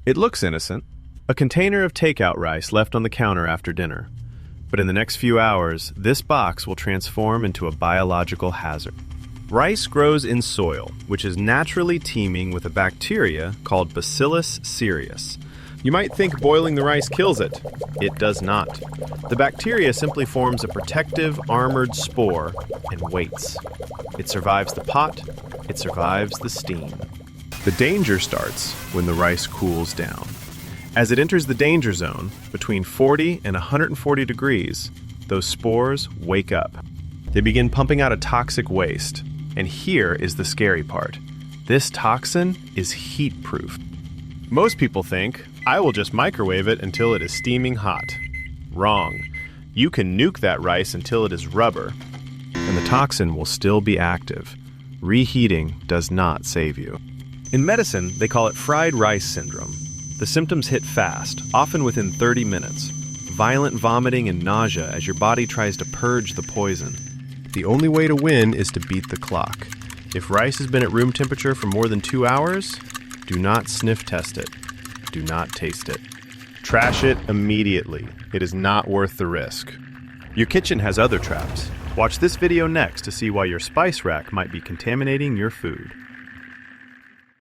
It looks innocent, a container of takeout rice left on the counter after dinner. But in the next few hours, this box will transform into a biological hazard. Rice grows in soil, which is naturally teeming with a bacteria called Bacillus cereus. You might think boiling the rice kills it. It does not. The bacteria simply forms a protective, armored spore and waits. It survives the pot, it survives the steam. The danger starts when the rice cools down. As it enters the danger zone, between 40 and 140 degrees, those spores wake up. They begin pumping out a toxic waste. And here is the scary part. This toxin is heat-proof. Most people think, I will just microwave it until it is steaming hot. Wrong. You can nuke that rice until it is rubber, and the toxin will still be active. Reheating does not save you. In medicine, they call it fried rice syndrome. The symptoms hit fast, often within 30 minutes. Violent vomiting and nausea as your body tries to purge the poison. The only way to win is to beat the clock. If rice has been at room temperature for more than 2 hours, do not sniff test it. Do not taste it. Trash it immediately. It is not worth the risk. Your kitchen has other traps. Watch this video next to see why your spice rack might be contaminating your food.